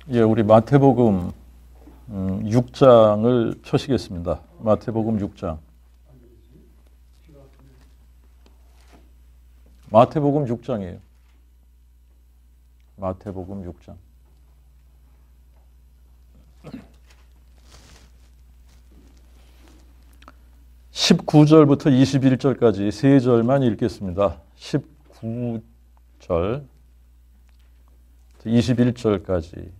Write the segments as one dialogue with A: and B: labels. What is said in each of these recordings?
A: 예, 우리 마태복음 6장을 펴시겠습니다. 마태복음 6장. 마태복음 6장이에요. 마태복음 6장. (19절부터) (21절까지) 세 절만 읽겠습니다. 19절 21절까지.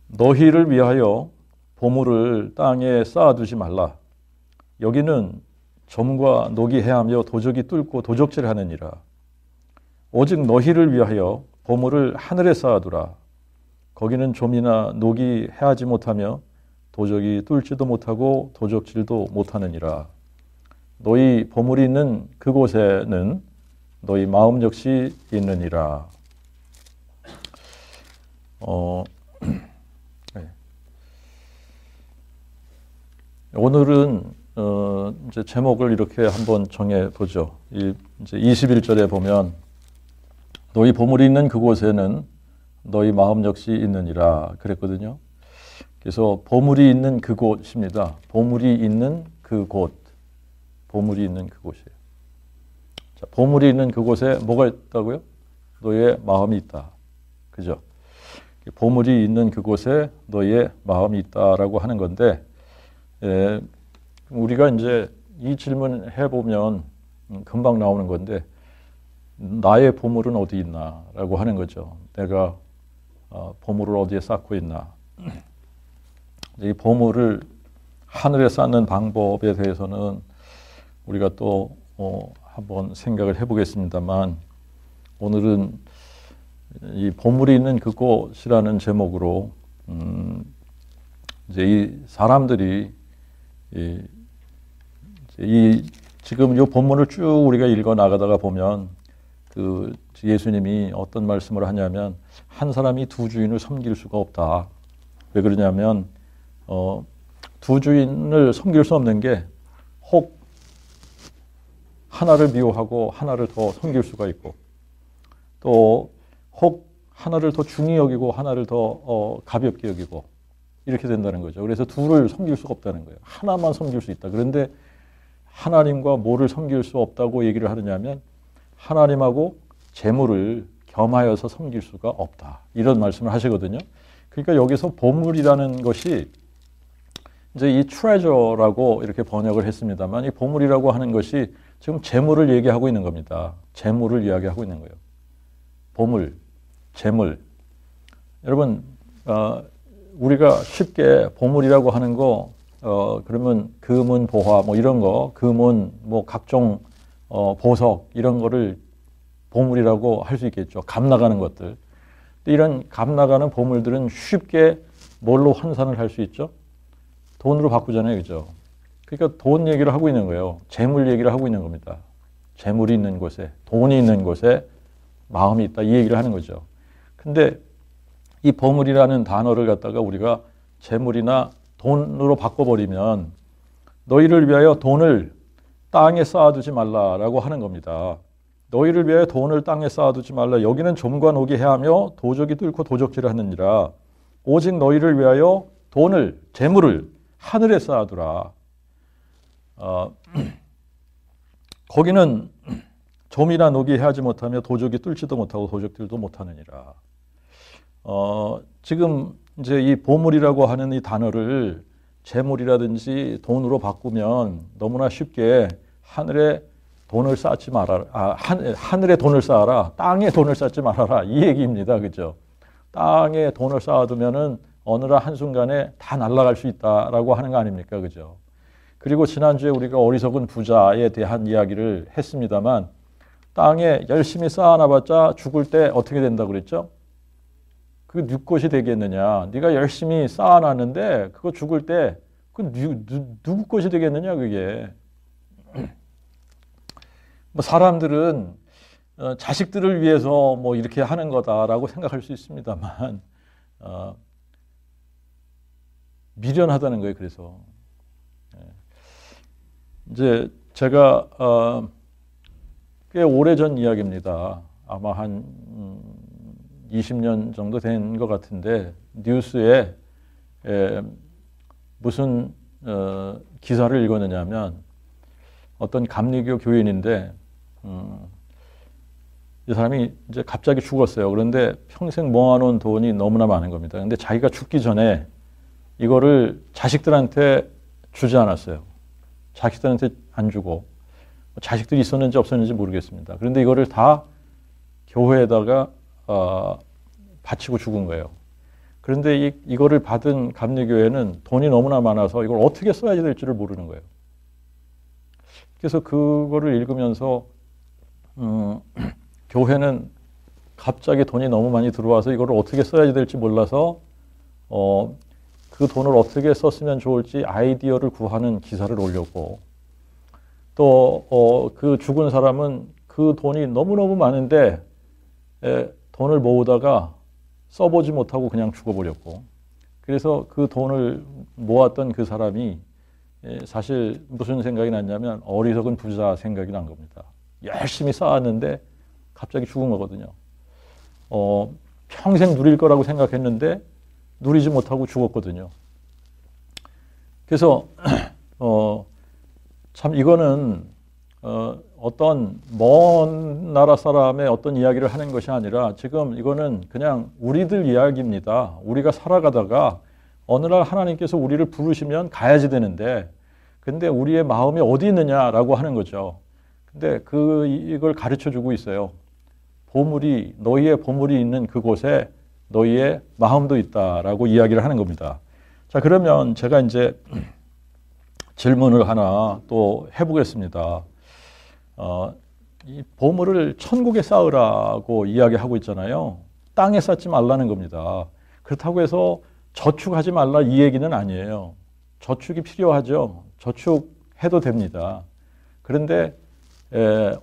A: 너희를 위하여 보물을 땅에 쌓아두지 말라. 여기는 점과 녹이 해하며 도적이 뚫고 도적질하느니라. 오직 너희를 위하여 보물을 하늘에 쌓아두라. 거기는 좀이나 녹이 해하지 못하며 도적이 뚫지도 못하고 도적질도 못하느니라. 너희 보물이 있는 그곳에는 너희 마음 역시 있느니라. 네. 오늘은 이제 제목을 이렇게 한번 정해 보죠. 이제 21절에 보면 너희 보물이 있는 그곳에는 너희 마음 역시 있느니라 그랬거든요. 그래서 보물이 있는 그곳입니다. 보물이 있는 그곳. 보물이 있는 그곳이에요. 자, 보물이 있는 그곳에 뭐가 있다고요? 너희의 마음이 있다. 그죠? 보물이 있는 그곳에 너희의 마음이 있다라고 하는 건데, 우리가 이제 이 질문 해보면 금방 나오는 건데, 나의 보물은 어디 있나라고 하는 거죠. 내가 보물을 어디에 쌓고 있나. 이 보물을 하늘에 쌓는 방법에 대해서는 우리가 또 한번 생각을 해보겠습니다만, 오늘은 이 보물이 있는 그곳이라는 제목으로 이제 이 사람들이 지금 이 본문을 쭉 우리가 읽어 나가다가 보면 그 예수님이 어떤 말씀을 하냐면, 한 사람이 두 주인을 섬길 수가 없다. 왜 그러냐면 두 주인을 섬길 수 없는 게 혹 하나를 미워하고 하나를 더 섬길 수가 있고, 또 혹 하나를 더 중히 여기고 하나를 더 가볍게 여기고, 이렇게 된다는 거죠. 그래서 둘을 섬길 수가 없다는 거예요. 하나만 섬길 수 있다. 그런데 하나님과 뭐를 섬길 수 없다고 얘기를 하느냐면, 하나님하고 재물을 겸하여서 섬길 수가 없다. 이런 말씀을 하시거든요. 그러니까 여기서 보물이라는 것이 이제 이 treasure라고 이렇게 번역을 했습니다만, 이 보물이라고 하는 것이 지금 재물을 얘기하고 있는 겁니다. 재물을 이야기하고 있는 거예요. 보물, 재물. 여러분, 우리가 쉽게 보물이라고 하는 거, 그러면 금은 보화, 뭐 이런 거, 금은 뭐 각종 보석, 이런 거를 보물이라고 할 수 있겠죠. 값 나가는 것들. 이런 값 나가는 보물들은 쉽게 뭘로 환산을 할 수 있죠? 돈으로 바꾸잖아요. 그죠? 그러니까 돈 얘기를 하고 있는 거예요. 재물 얘기를 하고 있는 겁니다. 재물이 있는 곳에, 돈이 있는 곳에 마음이 있다. 이 얘기를 하는 거죠. 근데 이 보물이라는 단어를 갖다가 우리가 재물이나 돈으로 바꿔버리면, 너희를 위하여 돈을 땅에 쌓아두지 말라라고 하는 겁니다. 너희를 위하여 돈을 땅에 쌓아두지 말라. 여기는 좀과 녹이 해하며 도적이 뚫고 도적질을 하느니라. 오직 너희를 위하여 돈을, 재물을 하늘에 쌓아두라. 거기는 좀이나 녹이 해하지 못하며 도적이 뚫지도 못하고 도적들도 못하느니라. 지금 이제 이 보물이라고 하는 이 단어를 재물이라든지 돈으로 바꾸면 너무나 쉽게 하늘에 돈을 쌓지 말아라. 하늘에 돈을 쌓아라. 땅에 돈을 쌓지 말아라. 이 얘기입니다. 그죠? 땅에 돈을 쌓아두면은 어느 날 한순간에 다 날아갈 수 있다라고 하는 거 아닙니까? 그죠? 그리고 지난주에 우리가 어리석은 부자에 대한 이야기를 했습니다만, 땅에 열심히 쌓아놔봤자 죽을 때 어떻게 된다고 그랬죠? 그게 네 것이 되겠느냐. 네가 열심히 쌓아놨는데 그거 죽을 때 그 누구 것이 되겠느냐 그게. 뭐 사람들은 자식들을 위해서 뭐 이렇게 하는 거다라고 생각할 수 있습니다만, 미련하다는 거예요. 그래서 이제 제가 꽤 오래전 이야기입니다. 아마 한 20년 정도 된 것 같은데 뉴스에 무슨 기사를 읽었느냐면 어떤 감리교 교인인데 이 사람이 이제 갑자기 죽었어요. 그런데 평생 모아놓은 돈이 너무나 많은 겁니다. 근데 자기가 죽기 전에 이거를 자식들한테 주지 않았어요. 자식들한테 안 주고 자식들이 있었는지 없었는지 모르겠습니다. 그런데 이거를 다 교회에다가 바치고 죽은 거예요. 그런데 이거를 받은 감리교회는 돈이 너무나 많아서 이걸 어떻게 써야 될지를 모르는 거예요. 그래서 그거를 읽으면서 교회는 갑자기 돈이 너무 많이 들어와서 이거를 어떻게 써야 될지 몰라서 그 돈을 어떻게 썼으면 좋을지 아이디어를 구하는 기사를 올렸고 또 그 죽은 사람은 그 돈이 너무너무 많은데 돈을 모으다가 써보지 못하고 그냥 죽어버렸고 그래서 그 돈을 모았던 그 사람이 사실 무슨 생각이 났냐면 어리석은 부자 생각이 난 겁니다. 열심히 쌓았는데 갑자기 죽은 거거든요. 평생 누릴 거라고 생각했는데 누리지 못하고 죽었거든요. 그래서 참 이거는 어떤 먼 나라 사람의 어떤 이야기를 하는 것이 아니라 지금 이거는 그냥 우리들 이야기입니다. 우리가 살아가다가 어느 날 하나님께서 우리를 부르시면 가야지 되는데 근데 우리의 마음이 어디 있느냐라고 하는 거죠. 근데 이걸 가르쳐 주고 있어요. 너희의 보물이 있는 그곳에 너희의 마음도 있다라고 이야기를 하는 겁니다. 자, 그러면 제가 이제 질문을 하나 또 해보겠습니다. 이 보물을 천국에 쌓으라고 이야기하고 있잖아요. 땅에 쌓지 말라는 겁니다. 그렇다고 해서 저축하지 말라 이 얘기는 아니에요. 저축이 필요하죠. 저축해도 됩니다. 그런데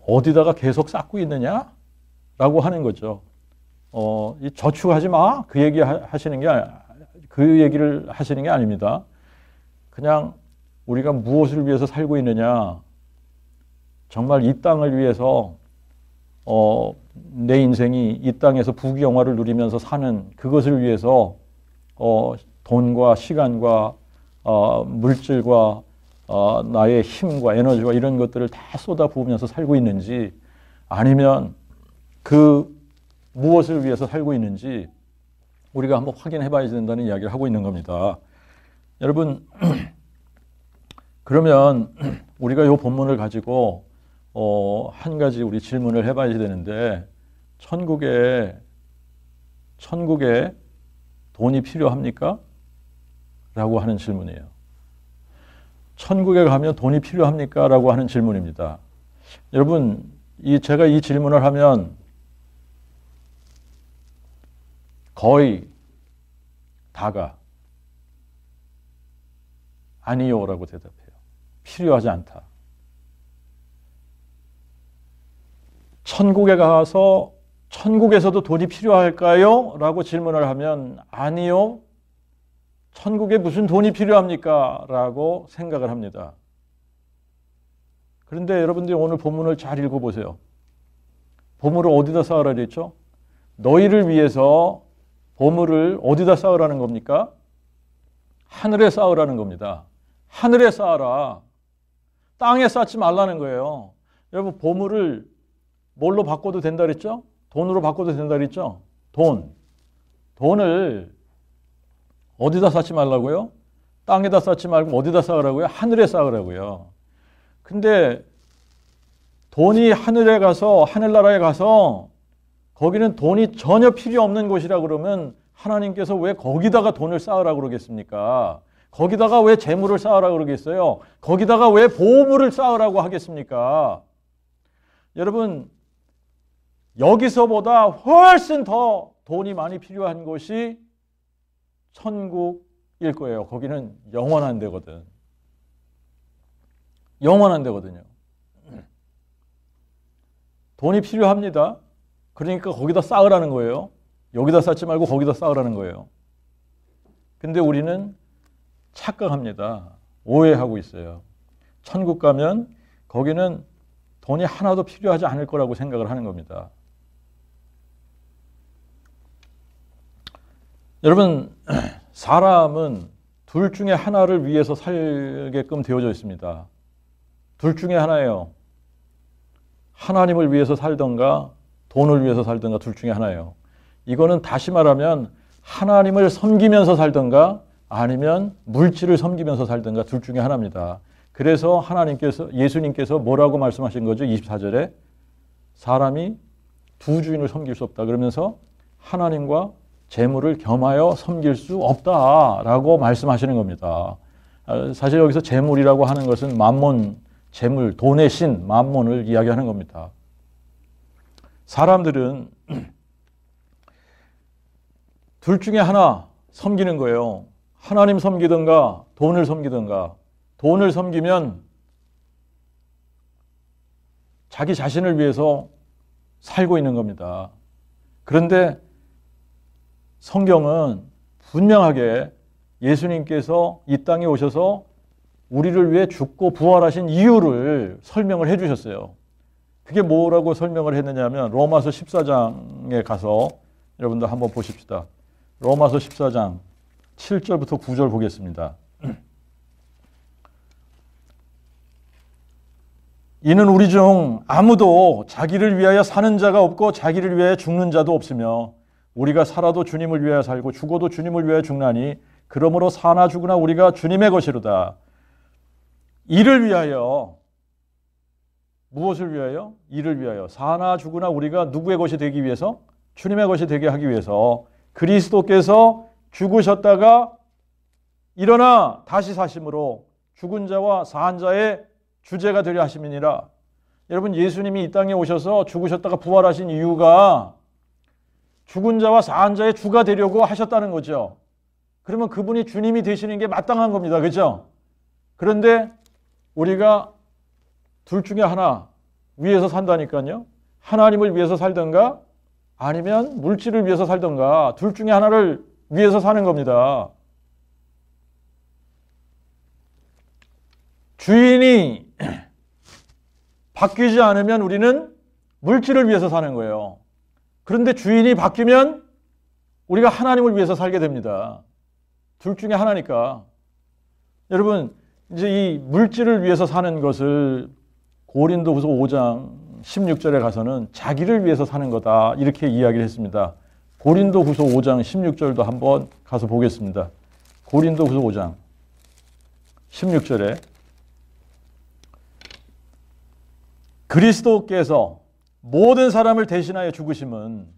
A: 어디다가 계속 쌓고 있느냐라고 하는 거죠. 이 저축하지 마. 그 얘기를 하시는 게 아닙니다. 그냥 우리가 무엇을 위해서 살고 있느냐. 정말 이 땅을 위해서 내 인생이 이 땅에서 부귀영화를 누리면서 사는 그것을 위해서 돈과 시간과 물질과 나의 힘과 에너지와 이런 것들을 다 쏟아부으면서 살고 있는지 아니면 그 무엇을 위해서 살고 있는지 우리가 한번 확인해 봐야 된다는 이야기를 하고 있는 겁니다. 여러분 그러면 우리가 이 본문을 가지고 한 가지 우리 질문을 해봐야 되는데 천국에 돈이 필요합니까? 라고 하는 질문이에요. 천국에 가면 돈이 필요합니까? 라고 하는 질문입니다. 여러분 제가 이 질문을 하면 거의 다가 아니요 라고 대답해요. 필요하지 않다. 천국에 가서 천국에서도 돈이 필요할까요? 라고 질문을 하면 아니요. 천국에 무슨 돈이 필요합니까? 라고 생각을 합니다. 그런데 여러분들이 오늘 본문을 잘 읽어보세요. 보물을 어디다 쌓으라 그랬죠? 너희를 위해서 보물을 어디다 쌓으라는 겁니까? 하늘에 쌓으라는 겁니다. 하늘에 쌓아라. 땅에 쌓지 말라는 거예요. 여러분 보물을 뭘로 바꿔도 된다 그랬죠? 돈으로 바꿔도 된다 그랬죠? 돈을 어디다 쌓지 말라고요? 땅에다 쌓지 말고 어디다 쌓으라고요? 하늘에 쌓으라고요. 근데 돈이 하늘나라에 가서 거기는 돈이 전혀 필요 없는 곳이라 그러면 하나님께서 왜 거기다가 돈을 쌓으라고 그러겠습니까? 거기다가 왜 재물을 쌓으라고 그러겠어요? 거기다가 왜 보물을 쌓으라고 하겠습니까? 여러분 여기서보다 훨씬 더 돈이 많이 필요한 곳이 천국일 거예요. 거기는 영원한 데거든. 영원한 데거든요. 돈이 필요합니다. 그러니까 거기다 쌓으라는 거예요. 여기다 쌓지 말고 거기다 쌓으라는 거예요. 근데 우리는 착각합니다. 오해하고 있어요. 천국 가면 거기는 돈이 하나도 필요하지 않을 거라고 생각을 하는 겁니다. 여러분, 사람은 둘 중에 하나를 위해서 살게끔 되어져 있습니다. 둘 중에 하나예요. 하나님을 위해서 살던가 돈을 위해서 살던가 둘 중에 하나예요. 이거는 다시 말하면 하나님을 섬기면서 살던가 아니면 물질을 섬기면서 살던가 둘 중에 하나입니다. 그래서 예수님께서 뭐라고 말씀하신 거죠? 24절에 사람이 두 주인을 섬길 수 없다. 그러면서 하나님과 재물을 겸하여 섬길 수 없다라고 말씀하시는 겁니다. 사실 여기서 재물이라고 하는 것은 만몬, 재물, 돈의 신, 만몬을 이야기하는 겁니다. 사람들은 둘 중에 하나 섬기는 거예요. 하나님 섬기든가 돈을 섬기든가. 돈을 섬기면 자기 자신을 위해서 살고 있는 겁니다. 그런데 성경은 분명하게 예수님께서 이 땅에 오셔서 우리를 위해 죽고 부활하신 이유를 설명을 해 주셨어요. 그게 뭐라고 설명을 했느냐면 로마서 14장에 가서 여러분들 한번 보십시다. 로마서 14장 7절부터 9절 보겠습니다. 이는 우리 중 아무도 자기를 위하여 사는 자가 없고 자기를 위하여 죽는 자도 없으며 우리가 살아도 주님을 위하여 살고 죽어도 주님을 위하여 죽나니 그러므로 사나 죽으나 우리가 주님의 것이로다. 이를 위하여 무엇을 위하여? 이를 위하여 사나 죽으나 우리가 누구의 것이 되기 위해서? 주님의 것이 되게 하기 위해서 그리스도께서 죽으셨다가 일어나 다시 사심으로 죽은 자와 산 자의 주제가 되려 하심이니라. 여러분, 예수님이 이 땅에 오셔서 죽으셨다가 부활하신 이유가 죽은 자와 산 자의 주가 되려고 하셨다는 거죠. 그러면 그분이 주님이 되시는 게 마땅한 겁니다. 그렇죠? 그런데 우리가 둘 중에 하나 위해서 산다니까요. 하나님을 위해서 살던가 아니면 물질을 위해서 살던가 둘 중에 하나를 위해서 사는 겁니다. 주인이 바뀌지 않으면 우리는 물질을 위해서 사는 거예요. 그런데 주인이 바뀌면 우리가 하나님을 위해서 살게 됩니다. 둘 중에 하나니까. 여러분, 이제 이 물질을 위해서 사는 것을 고린도후서 5장 16절에 가서는 자기를 위해서 사는 거다 이렇게 이야기를 했습니다. 고린도후서 5장 16절도 한번 가서 보겠습니다. 고린도후서 5장 16절에 그리스도께서 모든 사람을 대신하여 죽으심은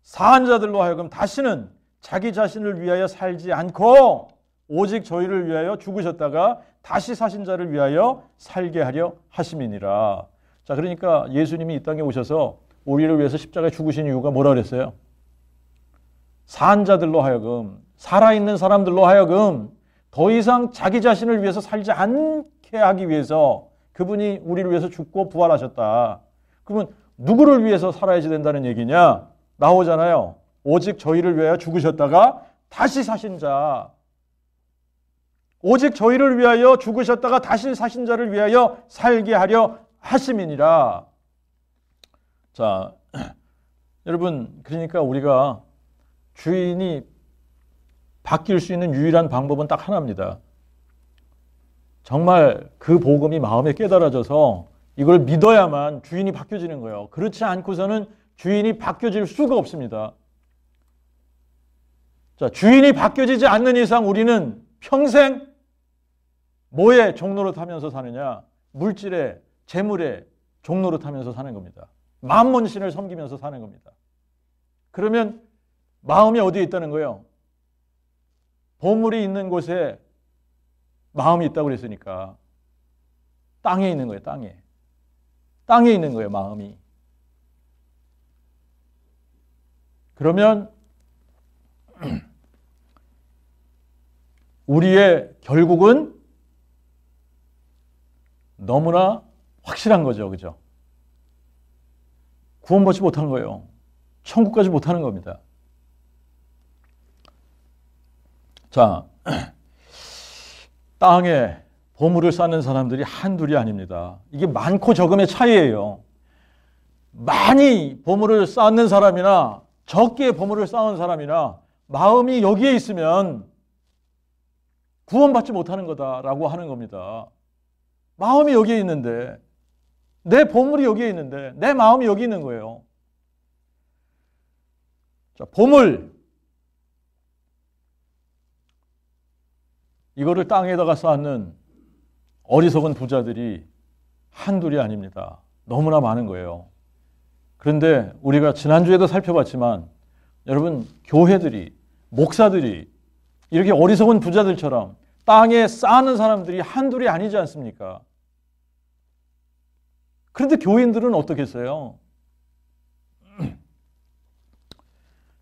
A: 사한 자들로 하여금 다시는 자기 자신을 위하여 살지 않고 오직 저희를 위하여 죽으셨다가 다시 사신 자를 위하여 살게 하려 하심이니라. 자, 그러니까 예수님이 이 땅에 오셔서 우리를 위해서 십자가에 죽으신 이유가 뭐라 그랬어요? 산 자들로 하여금, 살아있는 사람들로 하여금 더 이상 자기 자신을 위해서 살지 않게 하기 위해서 그분이 우리를 위해서 죽고 부활하셨다. 그러면 누구를 위해서 살아야지 된다는 얘기냐? 나오잖아요. 오직 저희를 위하여 죽으셨다가 다시 사신 자. 오직 저희를 위하여 죽으셨다가 다시 사신 자를 위하여 살게 하려 하심이니라. 자, 여러분, 그러니까 우리가 주인이 바뀔 수 있는 유일한 방법은 딱 하나입니다. 정말 그 복음이 마음에 깨달아져서 이걸 믿어야만 주인이 바뀌어지는 거예요. 그렇지 않고서는 주인이 바뀌어질 수가 없습니다. 자, 주인이 바뀌어지지 않는 이상 우리는 평생 뭐에 종노릇 하면서 사느냐? 물질에, 재물에 종노릇 하면서 사는 겁니다. 만몬신을 섬기면서 사는 겁니다. 그러면 마음이 어디에 있다는 거예요? 보물이 있는 곳에 마음이 있다고 그랬으니까 땅에 있는 거예요. 땅에. 땅에 있는 거예요. 마음이. 그러면 우리의 결국은 너무나 확실한 거죠. 그죠? 구원받지 못하는 거예요. 천국까지 못하는 겁니다. 자, 땅에 보물을 쌓는 사람들이 한둘이 아닙니다. 이게 많고 적음의 차이예요. 많이 보물을 쌓는 사람이나 적게 보물을 쌓은 사람이나 마음이 여기에 있으면 구원받지 못하는 거다라고 하는 겁니다. 마음이 여기에 있는데, 내 보물이 여기에 있는데, 내 마음이 여기 있는 거예요. 자, 보물. 이거를 땅에다가 쌓는 어리석은 부자들이 한둘이 아닙니다. 너무나 많은 거예요. 그런데 우리가 지난주에도 살펴봤지만 여러분, 교회들이, 목사들이 이렇게 어리석은 부자들처럼 땅에 쌓는 사람들이 한둘이 아니지 않습니까? 그런데 교인들은 어떻겠어요?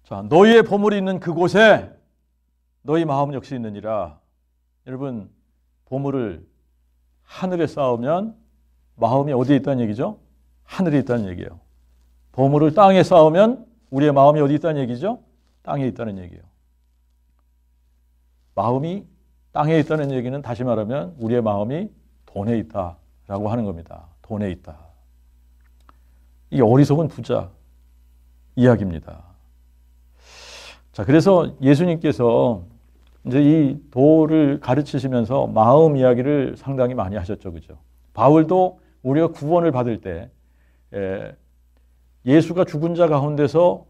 A: 자, 너희의 보물이 있는 그곳에 너희 마음 역시 있느니라. 여러분, 보물을 하늘에 쌓으면 마음이 어디에 있다는 얘기죠? 하늘에 있다는 얘기예요. 보물을 땅에 쌓으면 우리의 마음이 어디 있다는 얘기죠? 땅에 있다는 얘기예요. 마음이 땅에 있다는 얘기는 다시 말하면 우리의 마음이 돈에 있다라고 하는 겁니다. 돈에 있다. 이 어리석은 부자 이야기입니다. 자, 그래서 예수님께서 이제 이 도를 가르치시면서 마음 이야기를 상당히 많이 하셨죠. 그죠? 바울도 우리가 구원을 받을 때 예수가 죽은 자 가운데서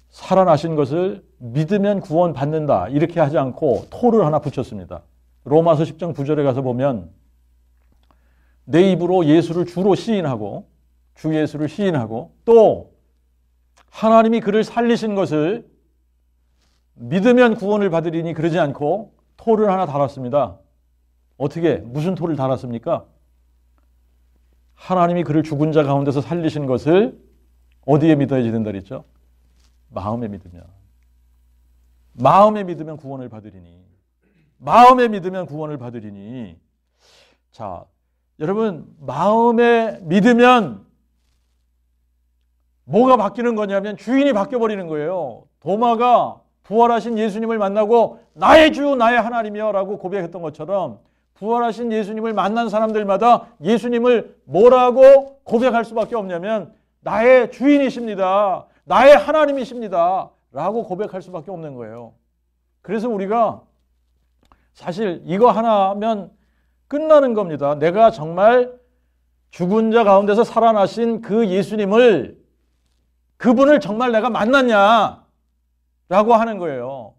A: 살아나신 것을 믿으면 구원받는다 이렇게 하지 않고 토를 하나 붙였습니다. 로마서 10장 9절에 가서 보면 내 입으로 예수를 주로 시인하고 주 예수를 시인하고 또 하나님이 그를 살리신 것을 믿으면 구원을 받으리니 그러지 않고 토를 하나 달았습니다. 어떻게 무슨 토를 달았습니까? 하나님이 그를 죽은 자 가운데서 살리신 것을 어디에 믿어야지 된다 그랬죠? 마음에 믿으면. 마음에 믿으면 구원을 받으리니. 마음에 믿으면 구원을 받으리니. 자, 여러분, 마음에 믿으면 뭐가 바뀌는 거냐면 주인이 바뀌어버리는 거예요. 도마가 부활하신 예수님을 만나고 나의 주, 나의 하나님이여 라고 고백했던 것처럼 부활하신 예수님을 만난 사람들마다 예수님을 뭐라고 고백할 수밖에 없냐면 나의 주인이십니다. 나의 하나님이십니다. 라고 고백할 수밖에 없는 거예요. 그래서 우리가 사실 이거 하나 하면 끝나는 겁니다. 내가 정말 죽은 자 가운데서 살아나신 그 예수님을, 그분을 정말 내가 만났냐? 라고 하는 거예요.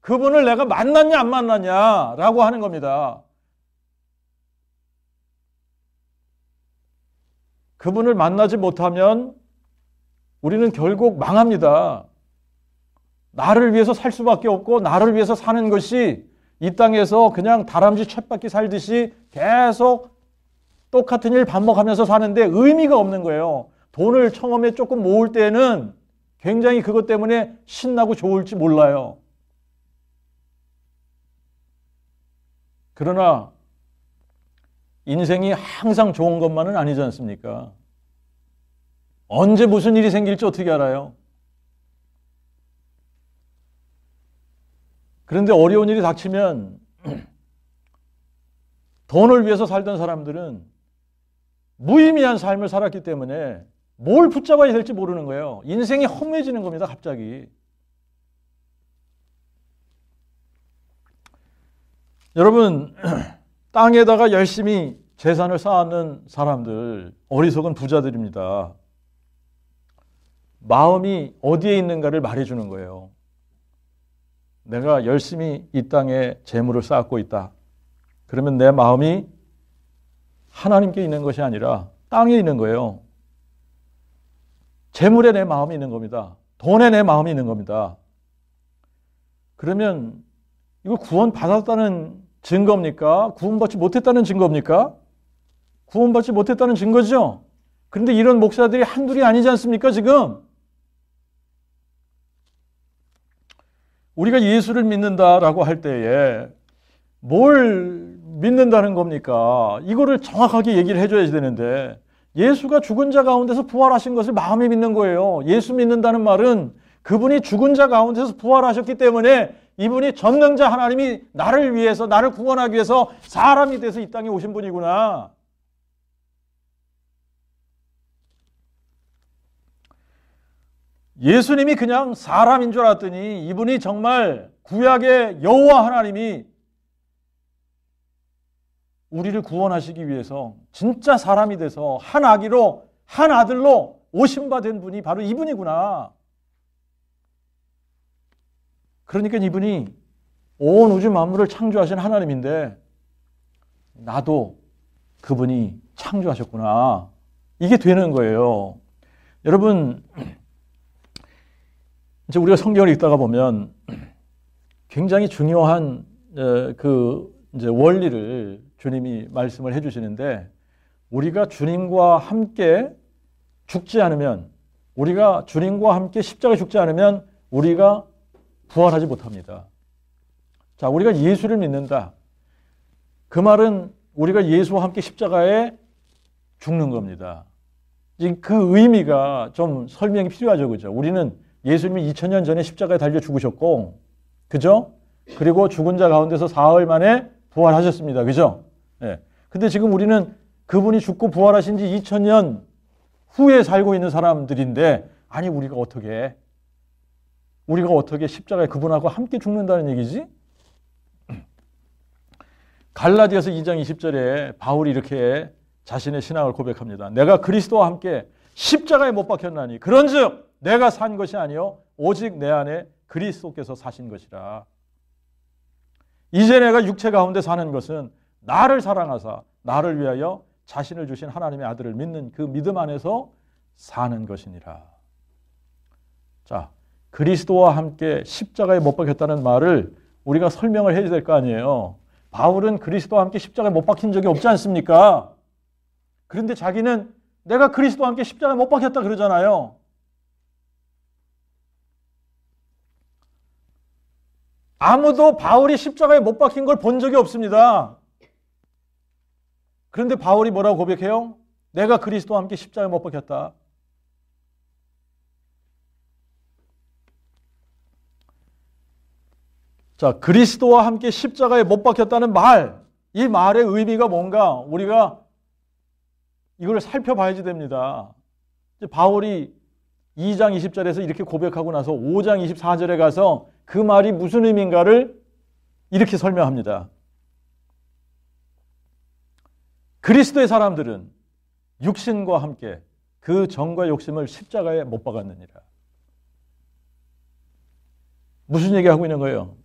A: 그분을 내가 만났냐 안 만났냐? 라고 하는 겁니다. 그분을 만나지 못하면 우리는 결국 망합니다. 나를 위해서 살 수밖에 없고 나를 위해서 사는 것이 이 땅에서 그냥 다람쥐 쳇바퀴 살듯이 계속 똑같은 일 반복하면서 사는데 의미가 없는 거예요. 돈을 처음에 조금 모을 때는 굉장히 그것 때문에 신나고 좋을지 몰라요. 그러나 인생이 항상 좋은 것만은 아니지 않습니까? 언제 무슨 일이 생길지 어떻게 알아요? 그런데 어려운 일이 닥치면 돈을 위해서 살던 사람들은 무의미한 삶을 살았기 때문에 뭘 붙잡아야 될지 모르는 거예요. 인생이 허무해지는 겁니다, 갑자기. 여러분, 땅에다가 열심히 재산을 쌓는 사람들, 어리석은 부자들입니다. 마음이 어디에 있는가를 말해주는 거예요. 내가 열심히 이 땅에 재물을 쌓고 있다. 그러면 내 마음이 하나님께 있는 것이 아니라 땅에 있는 거예요. 재물에 내 마음이 있는 겁니다. 돈에 내 마음이 있는 겁니다. 그러면 이거 구원받았다는 증거입니까? 구원받지 못했다는 증거입니까? 구원받지 못했다는 증거죠. 그런데 이런 목사들이 한둘이 아니지 않습니까, 지금? 우리가 예수를 믿는다라고 할 때에 뭘 믿는다는 겁니까? 이거를 정확하게 얘기를 해줘야 되는데 예수가 죽은 자 가운데서 부활하신 것을 마음에 믿는 거예요. 예수 믿는다는 말은 그분이 죽은 자 가운데서 부활하셨기 때문에 이분이 전능자 하나님이 나를 위해서, 나를 구원하기 위해서 사람이 돼서 이 땅에 오신 분이구나. 예수님이 그냥 사람인 줄 알았더니 이분이 정말 구약의 여호와 하나님이 우리를 구원하시기 위해서 진짜 사람이 돼서 한 아기로, 한 아들로 오신 바 된 분이 바로 이분이구나. 그러니까 이분이 온 우주 만물을 창조하신 하나님인데 나도 그분이 창조하셨구나. 이게 되는 거예요. 여러분, 이제 우리가 성경을 읽다가 보면 굉장히 중요한 이제 원리를 주님이 말씀을 해주시는데, 우리가 주님과 함께 죽지 않으면, 우리가 주님과 함께 십자가에 죽지 않으면 우리가 부활하지 못합니다. 자, 우리가 예수를 믿는다. 그 말은 우리가 예수와 함께 십자가에 죽는 겁니다. 그 의미가 좀 설명이 필요하죠. 그죠? 우리는 예수님이 2000년 전에 십자가에 달려 죽으셨고, 그죠? 그리고 죽은 자 가운데서 사흘 만에 부활하셨습니다. 그죠? 예. 근데 지금 우리는 그분이 죽고 부활하신 지 2000년 후에 살고 있는 사람들인데, 아니, 우리가 어떻게 십자가에 그분하고 함께 죽는다는 얘기지? 갈라디아서 2장 20절에 바울이 이렇게 자신의 신앙을 고백합니다. 내가 그리스도와 함께 십자가에 못 박혔나니 그런즉 내가 산 것이 아니요 오직 내 안에 그리스도께서 사신 것이라. 이제 내가 육체 가운데 사는 것은 나를 사랑하사 나를 위하여 자신을 주신 하나님의 아들을 믿는 그 믿음 안에서 사는 것이니라. 자, 그리스도와 함께 십자가에 못 박혔다는 말을 우리가 설명을 해야 될 거 아니에요. 바울은 그리스도와 함께 십자가에 못 박힌 적이 없지 않습니까? 그런데 자기는 내가 그리스도와 함께 십자가에 못 박혔다 그러잖아요. 아무도 바울이 십자가에 못 박힌 걸 본 적이 없습니다. 그런데 바울이 뭐라고 고백해요? 내가 그리스도와 함께 십자가에 못 박혔다. 자, 그리스도와 함께 십자가에 못 박혔다는 말, 이 말의 의미가 뭔가 우리가 이걸 살펴봐야지 됩니다. 바울이 2장 20절에서 이렇게 고백하고 나서 5장 24절에 가서 그 말이 무슨 의미인가를 이렇게 설명합니다. 그리스도의 사람들은 육신과 함께 그 정과 욕심을 십자가에 못 박았느니라. 무슨 얘기하고 있는 거예요?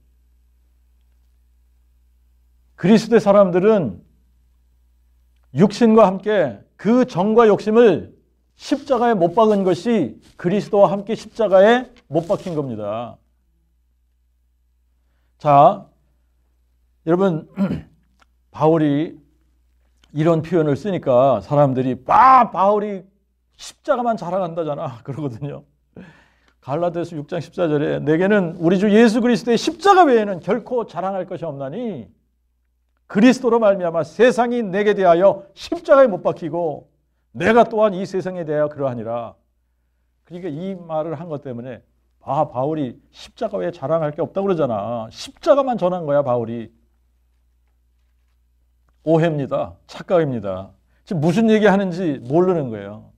A: 그리스도의 사람들은 육신과 함께 그 정과 욕심을 십자가에 못 박은 것이 그리스도와 함께 십자가에 못 박힌 겁니다. 자, 여러분, 바울이 이런 표현을 쓰니까 사람들이 바울이 십자가만 자랑한다잖아 그러거든요. 갈라디아서 6장 14절에 내게는 우리 주 예수 그리스도의 십자가 외에는 결코 자랑할 것이 없나니 그리스도로 말미암아 세상이 내게 대하여 십자가에 못 박히고 내가 또한 이 세상에 대하여 그러하니라. 그러니까 이 말을 한 것 때문에 바울이 십자가 외에 자랑할 게 없다고 그러잖아. 십자가만 전한 거야 바울이. 오해입니다. 착각입니다. 지금 무슨 얘기하는지 모르는 거예요.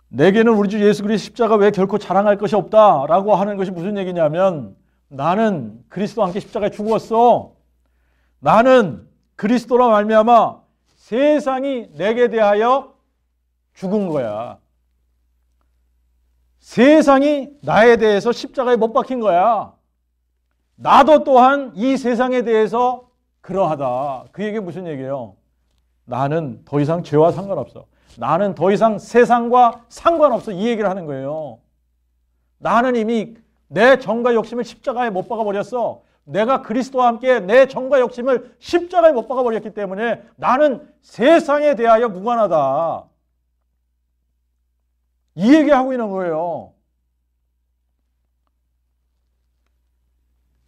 A: 내게는 우리 주 예수 그리스도 십자가 외에 결코 자랑할 것이 없다라고 하는 것이 무슨 얘기냐면 나는 그리스도와 함께 십자가에 죽었어. 나는 그리스도로 말미암아 세상이 내게 대하여 죽은 거야. 세상이 나에 대해서 십자가에 못 박힌 거야. 나도 또한 이 세상에 대해서 그러하다. 그 얘기가 무슨 얘기예요? 나는 더 이상 죄와 상관없어. 나는 더 이상 세상과 상관없어. 이 얘기를 하는 거예요. 나는 이미 내 정과 욕심을 십자가에 못 박아버렸어. 내가 그리스도와 함께 내 정과 욕심을 십자가에 못 박아버렸기 때문에 나는 세상에 대하여 무관하다. 이 얘기하고 있는 거예요.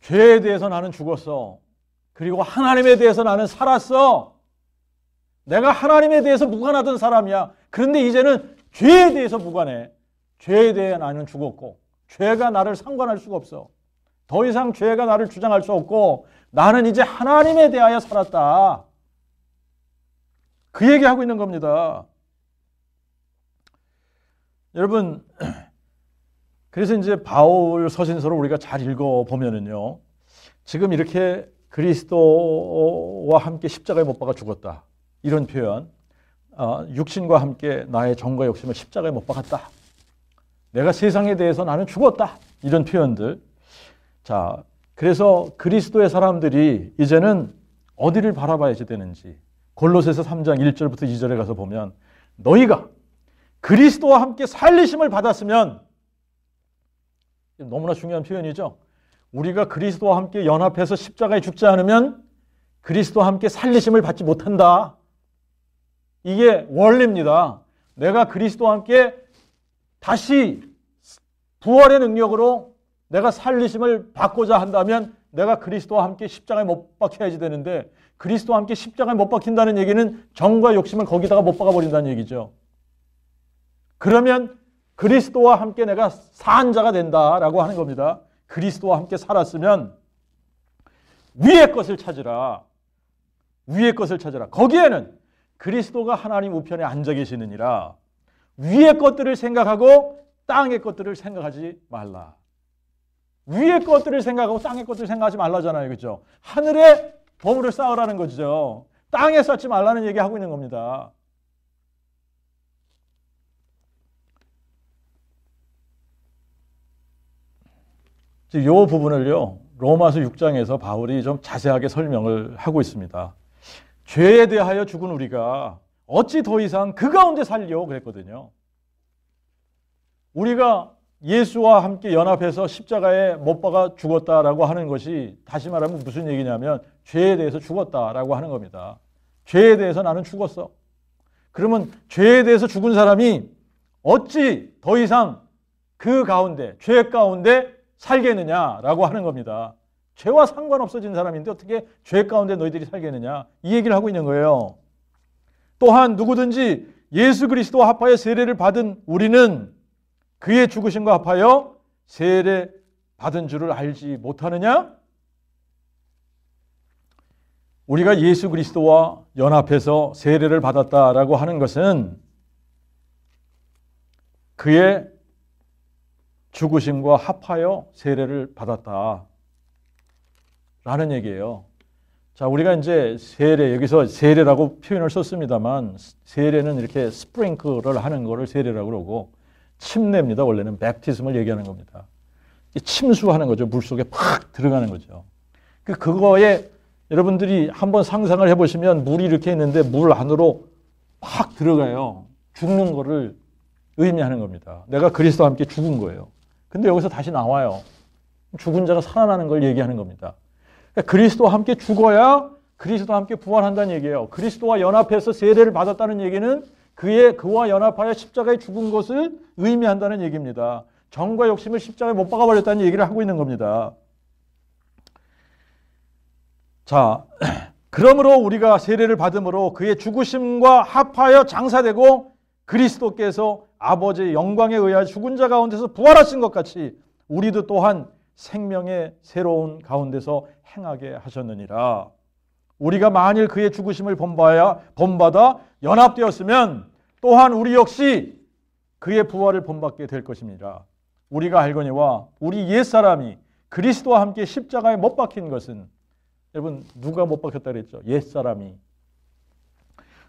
A: 죄에 대해서 나는 죽었어. 그리고 하나님에 대해서 나는 살았어. 내가 하나님에 대해서 무관하던 사람이야. 그런데 이제는 죄에 대해서 무관해. 죄에 대해 나는 죽었고 죄가 나를 상관할 수가 없어. 더 이상 죄가 나를 주장할 수 없고 나는 이제 하나님에 대하여 살았다. 그 얘기하고 있는 겁니다. 여러분, 그래서 이제 바울 서신서를 우리가 잘 읽어보면은요, 지금 이렇게 그리스도와 함께 십자가에 못 박아 죽었다, 이런 표현, 육신과 함께 나의 정과 욕심을 십자가에 못 박았다, 내가 세상에 대해서 나는 죽었다, 이런 표현들. 자, 그래서 그리스도의 사람들이 이제는 어디를 바라봐야지 되는지, 골로새서 3장 1절부터 2절에 가서 보면, 너희가 그리스도와 함께 살리심을 받았으면, 너무나 중요한 표현이죠. 우리가 그리스도와 함께 연합해서 십자가에 죽지 않으면 그리스도와 함께 살리심을 받지 못한다. 이게 원리입니다. 내가 그리스도와 함께 다시 부활의 능력으로 내가 살리심을 받고자 한다면 내가 그리스도와 함께 십자가에 못 박혀야지 되는데, 그리스도와 함께 십자가에 못 박힌다는 얘기는 정과 욕심을 거기다가 못 박아버린다는 얘기죠. 그러면 그리스도와 함께 내가 산 자가 된다라고 하는 겁니다. 그리스도와 함께 살았으면 위의 것을 찾으라. 위의 것을 찾으라. 거기에는 그리스도가 하나님 우편에 앉아 계시느니라. 위의 것들을 생각하고 땅의 것들을 생각하지 말라. 위의 것들을 생각하고 땅의 것들을 생각하지 말라잖아요. 그렇죠? 하늘에 보물을 쌓으라는 거죠. 땅에 쌓지 말라는 얘기하고 있는 겁니다. 이 부분을요, 로마서 6장에서 바울이 좀 자세하게 설명을 하고 있습니다. 죄에 대하여 죽은 우리가 어찌 더 이상 그 가운데 살려 그랬거든요. 우리가 예수와 함께 연합해서 십자가에 못 박아 죽었다라고 하는 것이, 다시 말하면 무슨 얘기냐면 죄에 대해서 죽었다라고 하는 겁니다. 죄에 대해서 나는 죽었어. 그러면 죄에 대해서 죽은 사람이 어찌 더 이상 그 가운데, 죄 가운데 살겠느냐라고 하는 겁니다. 죄와 상관없어진 사람인데 어떻게 죄 가운데 너희들이 살겠느냐, 이 얘기를 하고 있는 거예요. 또한 누구든지 예수 그리스도와 합하여 세례를 받은 우리는 그의 죽으심과 합하여 세례 받은 줄을 알지 못하느냐? 우리가 예수 그리스도와 연합해서 세례를 받았다라고 하는 것은 그의 죽으심과 합하여 세례를 받았다 라는 얘기예요. 자, 우리가 이제 세례, 여기서 세례라고 표현을 썼습니다만, 세례는 이렇게 스프링클을 하는 거를 세례라고 그러고, 침례입니다. 원래는 맵티즘을 얘기하는 겁니다. 침수하는 거죠. 물속에 팍 들어가는 거죠. 그거에 여러분들이 한번 상상을 해보시면, 물이 이렇게 있는데 물 안으로 팍 들어가요. 죽는 거를 의미하는 겁니다. 내가 그리스도와 함께 죽은 거예요. 근데 여기서 다시 나와요. 죽은 자가 살아나는 걸 얘기하는 겁니다. 그러니까 그리스도와 함께 죽어야 그리스도와 함께 부활한다는 얘기예요. 그리스도와 연합해서 세례를 받았다는 얘기는 그와 연합하여 십자가에 죽은 것을 의미한다는 얘기입니다. 정과 욕심을 십자가에 못 박아버렸다는 얘기를 하고 있는 겁니다. 자, 그러므로 우리가 세례를 받음으로 그의 죽으심과 합하여 장사되고 그리스도께서 아버지의 영광에 의하여 죽은 자 가운데서 부활하신 것 같이 우리도 또한 생명의 새로운 가운데서 행하게 하셨느니라. 우리가 만일 그의 죽으심을 본받아 연합되었으면 또한 우리 역시 그의 부활을 본받게 될 것입니다. 우리가 알거니와 우리 옛사람이 그리스도와 함께 십자가에 못 박힌 것은, 여러분 누가 못 박혔다 그랬죠? 옛사람이.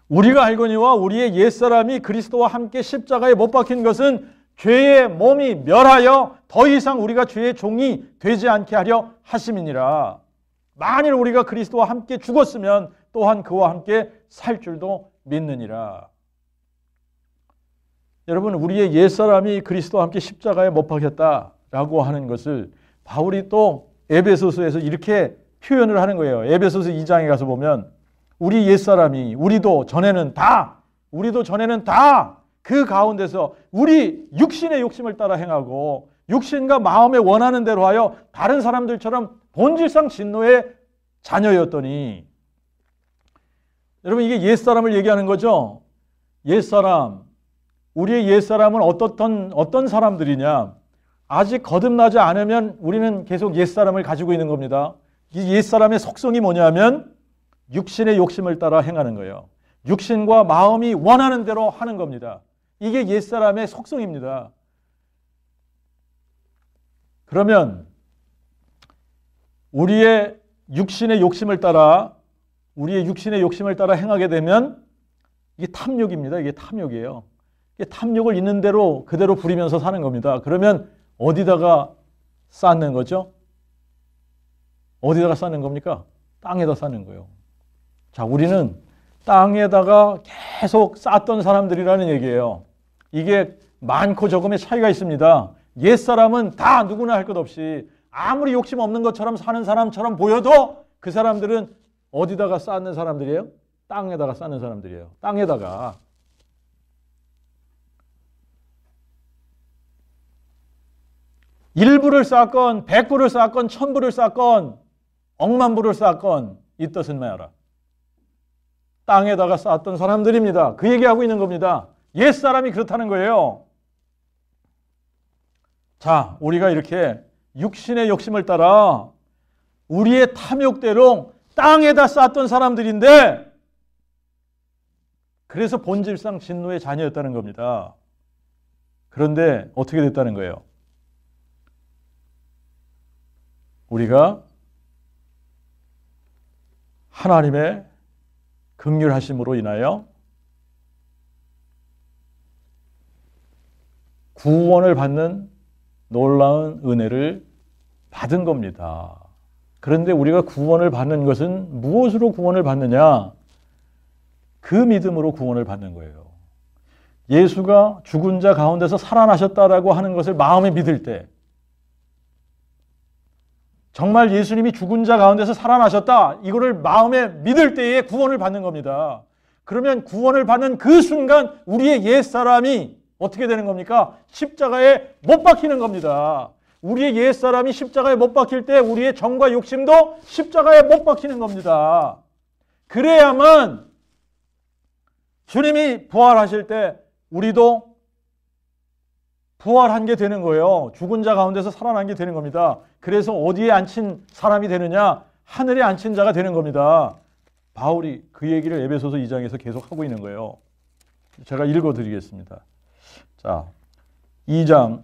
A: 우리가 알거니와 우리의 옛사람이 그리스도와 함께 십자가에 못 박힌 것은 죄의 몸이 멸하여 더 이상 우리가 죄의 종이 되지 않게 하려 하심이니라. 만일 우리가 그리스도와 함께 죽었으면 또한 그와 함께 살 줄도 믿느니라. 여러분, 우리의 옛사람이 그리스도와 함께 십자가에 못 박혔다라고 하는 것을 바울이 또 에베소서에서 이렇게 표현을 하는 거예요. 에베소서 2장에 가서 보면 우리 옛사람이, 우리도 전에는 다 그 가운데서 우리 육신의 욕심을 따라 행하고 육신과 마음에 원하는 대로 하여 다른 사람들처럼 본질상 진노의 자녀였더니, 여러분 이게 옛사람을 얘기하는 거죠. 옛사람, 우리의 옛사람은 어떤 사람들이냐? 아직 거듭나지 않으면 우리는 계속 옛사람을 가지고 있는 겁니다. 이 옛사람의 속성이 뭐냐면 육신의 욕심을 따라 행하는 거예요. 육신과 마음이 원하는 대로 하는 겁니다. 이게 옛사람의 속성입니다. 그러면 우리의 육신의 욕심을 따라 행하게 되면 이게 탐욕입니다. 이게 탐욕이에요. 이게 탐욕을 있는 대로 그대로 부리면서 사는 겁니다. 그러면 어디다가 쌓는 거죠? 어디다가 쌓는 겁니까? 땅에다 쌓는 거예요. 자, 우리는 땅에다가 계속 쌓던 사람들이라는 얘기예요. 이게 많고 적음의 차이가 있습니다. 옛사람은 다 누구나 할 것 없이 아무리 욕심 없는 것처럼 사는 사람처럼 보여도 그 사람들은 어디다가 쌓는 사람들이에요? 땅에다가 쌓는 사람들이에요. 땅에다가. 일부를 쌓건, 백부를 쌓건, 천부를 쌓건, 억만부를 쌓건 이 뜻은 뭐야라? 땅에다가 쌓았던 사람들입니다. 그 얘기하고 있는 겁니다. 옛사람이 그렇다는 거예요. 자, 우리가 이렇게 육신의 욕심을 따라 우리의 탐욕대로 땅에다 쌓았던 사람들인데 그래서 본질상 진노의 자녀였다는 겁니다. 그런데 어떻게 됐다는 거예요? 우리가 하나님의 긍휼하심으로 인하여 구원을 받는 놀라운 은혜를 받은 겁니다. 그런데 우리가 구원을 받는 것은 무엇으로 구원을 받느냐? 그 믿음으로 구원을 받는 거예요. 예수가 죽은 자 가운데서 살아나셨다라고 하는 것을 마음에 믿을 때, 정말 예수님이 죽은 자 가운데서 살아나셨다, 이거를 마음에 믿을 때에 구원을 받는 겁니다. 그러면 구원을 받는 그 순간 우리의 옛사람이 어떻게 되는 겁니까? 십자가에 못 박히는 겁니다. 우리의 옛사람이 십자가에 못 박힐 때 우리의 정과 욕심도 십자가에 못 박히는 겁니다. 그래야만 주님이 부활하실 때 우리도 부활한 게 되는 거예요. 죽은 자 가운데서 살아난 게 되는 겁니다. 그래서 어디에 앉힌 사람이 되느냐? 하늘에 앉힌 자가 되는 겁니다. 바울이 그 얘기를 에베소서 2장에서 계속 하고 있는 거예요. 제가 읽어드리겠습니다. 자, 2장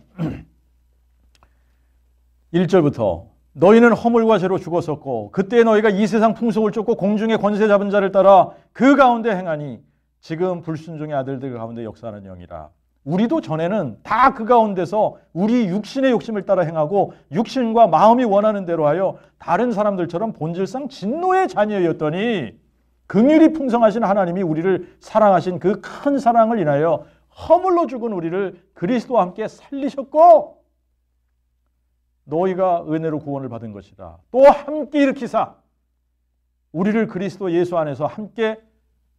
A: 1절부터 너희는 허물과 죄로 죽었었고 그때 너희가 이 세상 풍속을 쫓고 공중의 권세 잡은 자를 따라 그 가운데 행하니 지금 불순종의 아들들 가운데 역사하는 영이라. 우리도 전에는 다 그 가운데서 우리 육신의 욕심을 따라 행하고 육신과 마음이 원하는 대로 하여 다른 사람들처럼 본질상 진노의 자녀였더니 긍휼이 풍성하신 하나님이 우리를 사랑하신 그 큰 사랑을 인하여 허물로 죽은 우리를 그리스도와 함께 살리셨고 너희가 은혜로 구원을 받은 것이다. 또 함께 일으키사 우리를 그리스도 예수 안에서 함께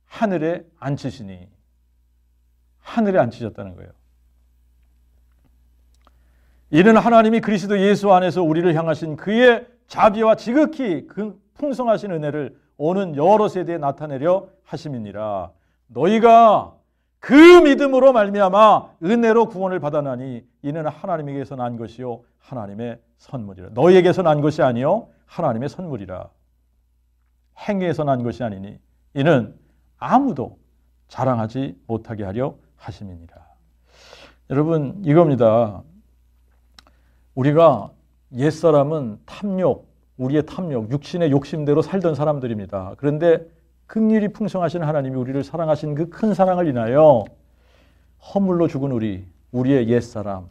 A: 하늘에 앉히시니, 하늘에 앉히셨다는 거예요. 이는 하나님이 그리스도 예수 안에서 우리를 향하신 그의 자비와 지극히 그 풍성하신 은혜를 오는 여러 세대에 나타내려 하심이니라. 너희가 그 믿음으로 말미암아 은혜로 구원을 받아나니 이는 하나님에게서 난 것이요 하나님의 선물이라. 너희에게서 난 것이 아니요 하나님의 선물이라. 행위에서 난 것이 아니니 이는 아무도 자랑하지 못하게 하려 하심이니라. 여러분, 이겁니다. 우리가 옛사람은 탐욕, 우리의 탐욕, 육신의 욕심대로 살던 사람들입니다. 그런데 긍휼이 풍성하신 하나님이 우리를 사랑하신 그 큰 사랑을 인하여 허물로 죽은 우리의 옛사람,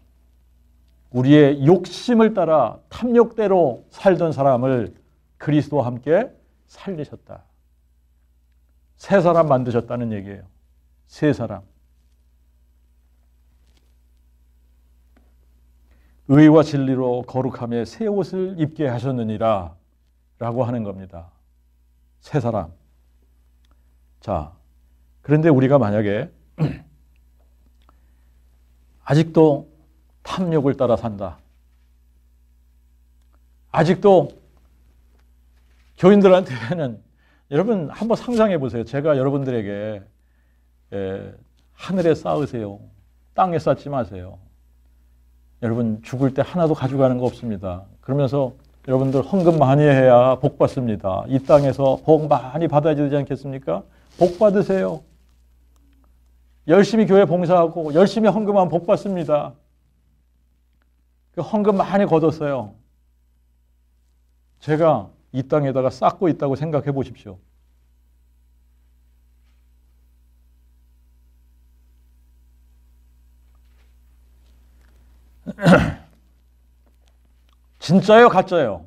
A: 우리의 욕심을 따라 탐욕대로 살던 사람을 그리스도와 함께 살리셨다. 새 사람 만드셨다는 얘기예요. 새 사람. 의와 진리로 거룩함에 새 옷을 입게 하셨느니라 라고 하는 겁니다. 새 사람. 자, 그런데 우리가 만약에 아직도 탐욕을 따라 산다. 아직도 교인들한테는, 여러분 한번 상상해 보세요. 제가 여러분들에게 하늘에 쌓으세요. 땅에 쌓지 마세요. 여러분 죽을 때 하나도 가져가는 거 없습니다. 그러면서 여러분들 헌금 많이 해야 복 받습니다. 이 땅에서 복 많이 받아야 되지 않겠습니까? 복 받으세요. 열심히 교회 봉사하고 열심히 헌금하면 복 받습니다. 그 헌금 많이 걷었어요. 제가 이 땅에다가 쌓고 있다고 생각해 보십시오. 진짜예요, 가짜예요?